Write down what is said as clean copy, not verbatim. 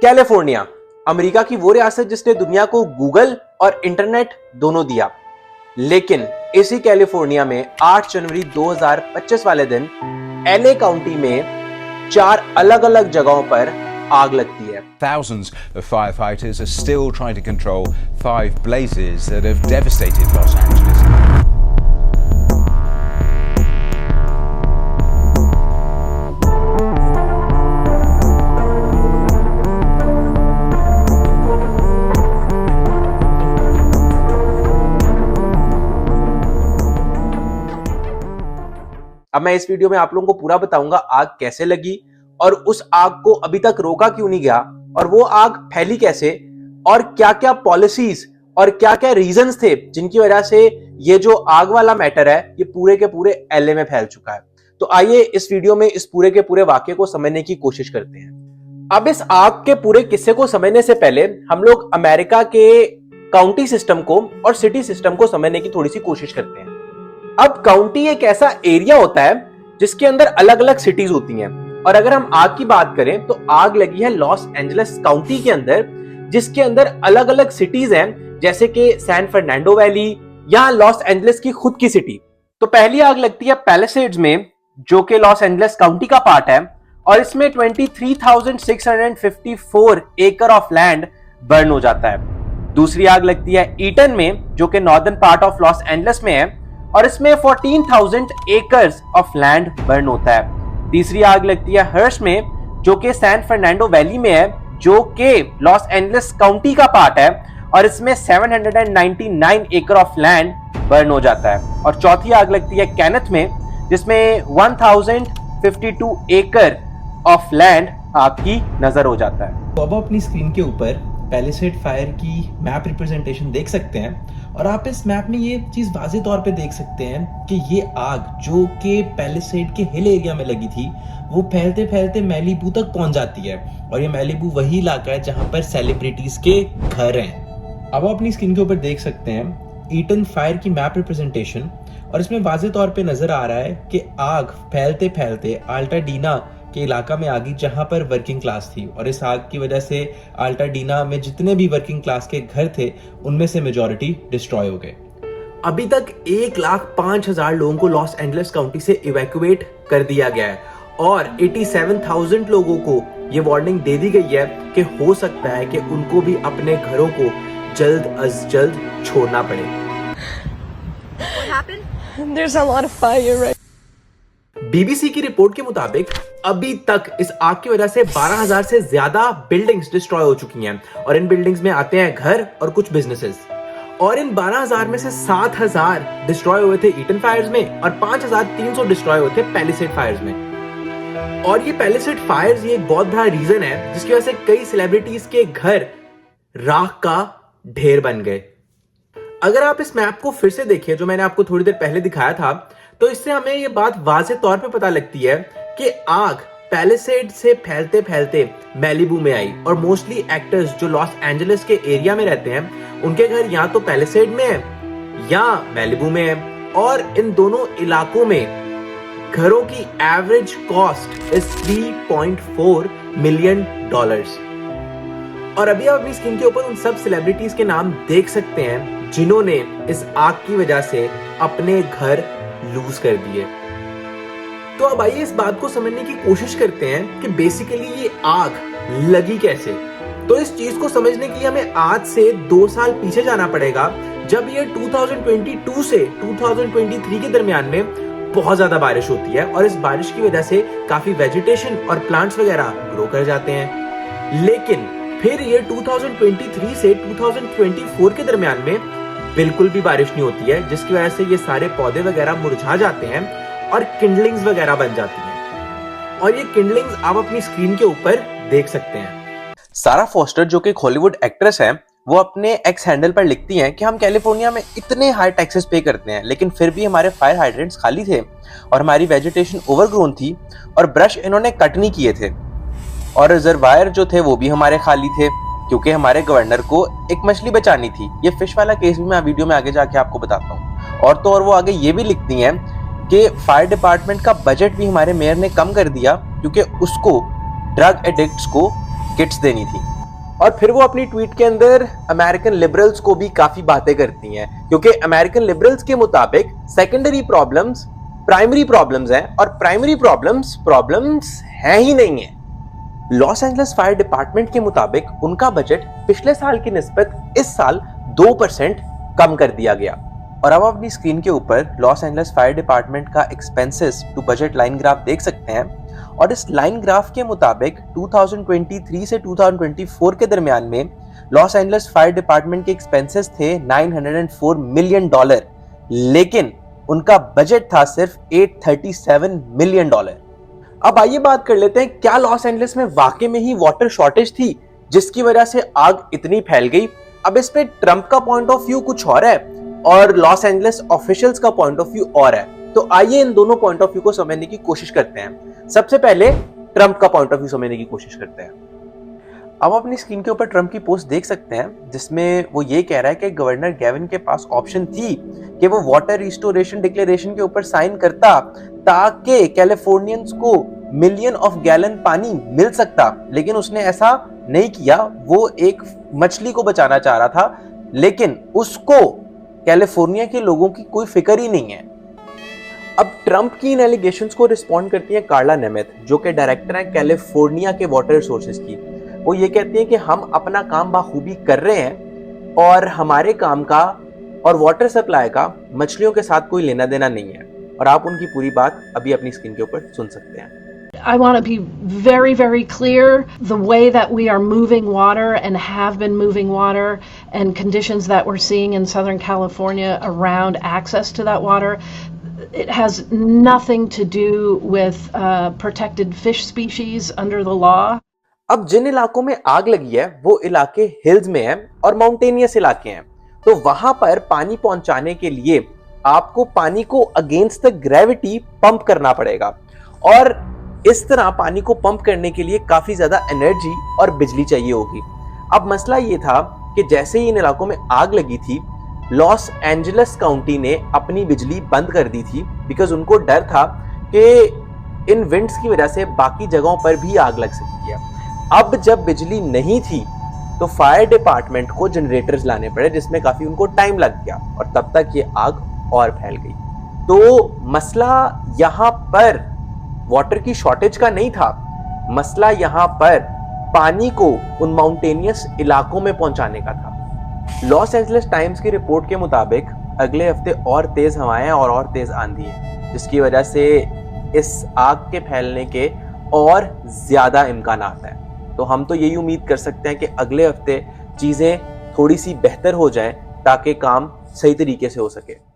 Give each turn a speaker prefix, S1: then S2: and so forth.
S1: California, America की वो रियासत जिसने दुनिया को गूगल और इंटरनेट दोनों दिया, लेकिन इसी कैलिफोर्निया में 8 जनवरी 2025 वाले दिन एलए काउंटी में 4 अलग-अलग जगहों पर आग लगती है।
S2: Thousands of firefighters are still trying to control 5 blazes that have devastated Los Angeles.
S1: अब मैं इस वीडियो में आप लोगों को पूरा बताऊंगा आग कैसे लगी और उस आग को अभी तक रोका क्यों नहीं गया और वो आग फैली कैसे और क्या-क्या पॉलिसीज और क्या-क्या रीजंस थे जिनकी वजह से ये जो आग वाला मैटर है ये पूरे के पूरे एलए में फैल चुका है। तो आइए इस वीडियो में इस पूरे के पूरे वाकये को समझने की कोशिश करते हैं। अब इस आग के पूरे किस्से को समझने से पहले हम लोग अमेरिका के काउंटी सिस्टम को और सिटी सिस्टम को समझने की थोड़ी सी कोशिश करते हैं। अब काउंटी एक ऐसा एरिया होता है जिसके अंदर अलग अलग सिटीज होती हैं और अगर हम आग की बात करें तो आग लगी है लॉस एंजलिस काउंटी के अंदर, जिसके अंदर अलग अलग सिटीज हैं जैसे कि सैन फर्नांडो वैली या लॉस एंजलिस की खुद की सिटी। तो पहली आग लगती है पैलिसेड्स में जो कि लॉस एंजलिस काउंटी का पार्ट है और इसमें 23,654 एकड़ ऑफ लैंड बर्न हो जाता है। दूसरी आग लगती है ईटन में जो कि northern part of Los Angeles में है और इसमें 14,000 एकर्स ऑफ लैंड बर्न होता है। तीसरी आग लगती है हर्श में जो कि सैन फर्नांडो वैली में है जो कि लॉस एंजलिस काउंटी का पार्ट है और इसमें 799 एकड़ ऑफ लैंड बर्न हो जाता है। और चौथी आग लगती है कैनेथ में जिसमें 1052 एकड़ ऑफ लैंड आग की नजर हो जाता है।
S3: तो अब अपनी स्क्रीन के ऊपर पैलिसेड फायर की मैप रिप्रेजेंटेशन देख सकते हैं और आप इस मैप में ये चीज वाज़ेह तौर पे देख सकते हैं कि ये आग जो कि पैलिसेड के हिल एरिया में लगी थी वो फैलते फैलते मैलिबू तक पहुंच जाती है और ये मैलिबू वही इलाका है जहां पर सेलिब्रिटीज के घर हैं। अब आप अपनी स्क्रीन के ऊपर देख सकते हैं ईटन फायर की मैप रिप्रेजेंटेशन और इसमें वाज़ेह तौर पे नजर आ रहा है कि आग फैलते फैलते अल्टाडीना के इलाका में आ गई जहां पर वर्किंग क्लास थी और इस आग की वजह से अल्टाडीना में जितने भी वर्किंग क्लास के घर थे उनमें से मेजॉरिटी डिस्ट्रॉय हो गए।
S1: अभी तक 1,05,000 लोगों को लॉस एंजलिस काउंटी से इवैक्यूएट कर दिया गया है और 87,000 लोगों को ये वार्निंग दे दी गई है कि हो सकता है कि उनको भी अपने घरों को जल्द अज जल्द छोड़ना पड़े।
S4: What happened?
S5: There's a lot of fire right
S1: BBC की रिपोर्ट के मुताबिक अभी तक इस आग की वजह से 12,000 से ज्यादा बिल्डिंग्स डिस्ट्रॉय हो चुकी हैं और इन बिल्डिंग्स में आते हैं घर और कुछ बिजनेसेस और इन 12,000 में से 7,000 डिस्ट्रॉय हुए थे ईटन फायर्स में और 5,300 डिस्ट्रॉय हुए थे पैलिसेड फायर्स में। और ये पैलिसेड फायर्स ये एक बहुत बड़ा रीजन है जिसकी वजह से कई सेलिब्रिटीज के घर राख का ढेर बन गए। अगर आप इस मैप को फिर से देखिए जो मैंने आपको थोड़ी देर पहले दिखाया था तो इससे हमें ये बात वाज़ेह तौर पे पता लगती है कि आग पैलिसेड से फैलते फैलते मैलिबू में आई और मोस्टली एक्टर्स जो लॉस एंजलिस के एरिया में रहते हैं उनके घर या तो पैलिसेड में है या मैलिबू में है और इन दोनों इलाकों में घरों की एवरेज कॉस्ट इज $3.4 मिलियन। और अभी आप अपनी स्क्रीन के ऊपर उन सब सेलिब्रिटीज के नाम देख सकते हैं जिन्होंने इस आग की वजह से अपने घर लूज कर दिए। तो अब आइए इस बात को समझने की कोशिश करते हैं कि बेसिकली ये आग लगी कैसे। तो इस चीज को समझने के लिए हमें आज से 2 साल पीछे जाना पड़ेगा जब ये 2022 से 2023 के दरमियान में बहुत ज्यादा बारिश होती है और इस बारिश की वजह से काफी वेजिटेशन और प्लांट्स वगैरह ग्रो कर जाते हैं। लेकिन फिर ये 2023 से 2024 के दरमियान में बिल्कुल भी बारिश नहीं होती है जिसकी वजह से ये सारे पौधे वगैरह मुरझा जाते हैं और किंडलिंग्स वगैरह बन जाती हैं और ये किंडलिंग्स आप अपनी स्क्रीन के ऊपर देख सकते हैं। सारा फॉस्टर जो कि एक हॉलीवुड एक्ट्रेस है वो अपने एक्स हैंडल पर लिखती हैं कि हम कैलिफोर्निया में इतने हाई टैक्सेस पे करते हैं लेकिन फिर भी हमारे फायर हाइड्रेंट्स खाली थे और हमारी वेजिटेशन ओवरग्रोन थी और ब्रश इन्होंने कट नहीं किए थे और रिजर्वायर जो थे वो भी हमारे खाली थे क्योंकि हमारे गवर्नर को एक मछली बचानी थी। ये फिश वाला केस भी मैं वीडियो में आगे जाके आपको बताता हूँ। और तो और वो आगे ये भी लिखती हैं कि फायर डिपार्टमेंट का बजट भी हमारे मेयर ने कम कर दिया क्योंकि उसको ड्रग एडिक्ट्स को किट्स देनी थी। और फिर वो अपनी ट्वीट के अंदर अमेरिकन लिबरल्स को भी काफी बातें करती हैं, क्योंकि अमेरिकन लिबरल्स के मुताबिक सेकेंडरी प्रॉब्लम्स प्राइमरी प्रॉब्लम्स हैं और प्राइमरी प्रॉब्लम्स हैं ही नहीं है। लॉस एंजलिस फायर डिपार्टमेंट के मुताबिक उनका बजट पिछले साल की निस्बत इस साल 2% कम कर दिया गया। और अब अपनी स्क्रीन के ऊपर लॉस एंजलिस फायर डिपार्टमेंट का expenses to budget line graph देख सकते हैं। और इस लाइन ग्राफ के मुताबिक 2023 से 2024 के दरमियान में लॉस एंजलिस फायर डिपार्टमेंट के एक्सपेंसेस थे $904 मिलियन, लेकिन उनका बजट था सिर्फ $837 मिलियन। अब आइए बात कर लेते हैं, क्या लॉस एंजलिस में वाकई में ही वाटर शॉर्टेज थी जिसकी वजह से आग इतनी फैल गई? अब इस पे ट्रंप का पॉइंट ऑफ व्यू कुछ और है और लॉस एंजलिस ऑफिशियल्स का पॉइंट ऑफ व्यू और है। तो आइए इन दोनों पॉइंट ऑफ व्यू को समझने की कोशिश करते हैं। सबसे पहले ट्रंप का पॉइंट ऑफ व्यू समझने की कोशिश करते हैं। अब अपनी स्क्रीन के ऊपर ट्रंप की पोस्ट देख सकते हैं, जिसमें वो ये कह रहा है कि गवर्नर गेविन के पास ऑप्शन थी कि वो वाटर रिस्टोरेशन डिक्लेरेशन के ऊपर साइन करता ताकि कैलिफोर्नियंस को मिलियन ऑफ गैलन पानी मिल सकता, लेकिन उसने ऐसा नहीं किया। वो एक मछली को बचाना चाह रहा था, लेकिन उसको कैलिफोर्निया के लोगों की कोई फिक्र ही नहीं है। अब ट्रंप की इन एलिगेशंस को रिस्पॉन्ड करती है कार्ला नेमेथ, जो कि डायरेक्टर है कैलिफोर्निया के वाटर रिसोर्सेज की। वो ये कहती हैं कि हम अपना काम बाखूबी कर रहे हैं और हमारे काम का और वाटर सप्लाई का मछलियों के साथ कोई लेना देना नहीं है। और आप उनकी पूरी बात अभी अपनी स्क्रीन के ऊपर सुन सकते हैं।
S5: I want to be very, very clear. The way that we are moving water and have been moving water and conditions that we're seeing in Southern California around access to that water, it has nothing to do with protected fish species under the law.
S1: अब जिन इलाकों में आग लगी है वो इलाके hills में हैं और माउंटेनियस इलाके हैं, तो वहां पर पानी पहुंचाने के लिए आपको पानी को अगेंस्ट द ग्रेविटी पंप करना पड़ेगा। और इस तरह पानी को पंप करने के लिए काफी ज्यादा एनर्जी और बिजली चाहिए होगी। अब मसला ये था कि जैसे ही इन इलाकों में आग लगी थी, लॉस एंजलिस काउंटी ने अपनी बिजली बंद कर दी थी, बिकॉज उनको डर था कि इन विंड्स की वजह से बाकी जगहों पर भी आग लग सकती है। अब जब बिजली नहीं थी तो फायर डिपार्टमेंट को जनरेटर्स लाने पड़े, जिसमें काफी उनको टाइम लग गया और तब तक ये आग और फैल गई। तो मसला यहाँ पर वाटर की शॉर्टेज का नहीं था, मसला यहाँ पर पानी को उन माउंटेनियस इलाकों में पहुंचाने का था। लॉस एंजलिस टाइम्स की रिपोर्ट के मुताबिक अगले हफ्ते और तेज हवाएं और तेज आंधी है, जिसकी वजह से इस आग के फैलने के और ज्यादा इम्कानात हैं। तो हम तो यही उम्मीद कर सकते हैं कि अगले हफ्ते चीजें थोड़ी सी बेहतर हो जाएं ताकि काम सही तरीके से हो सके।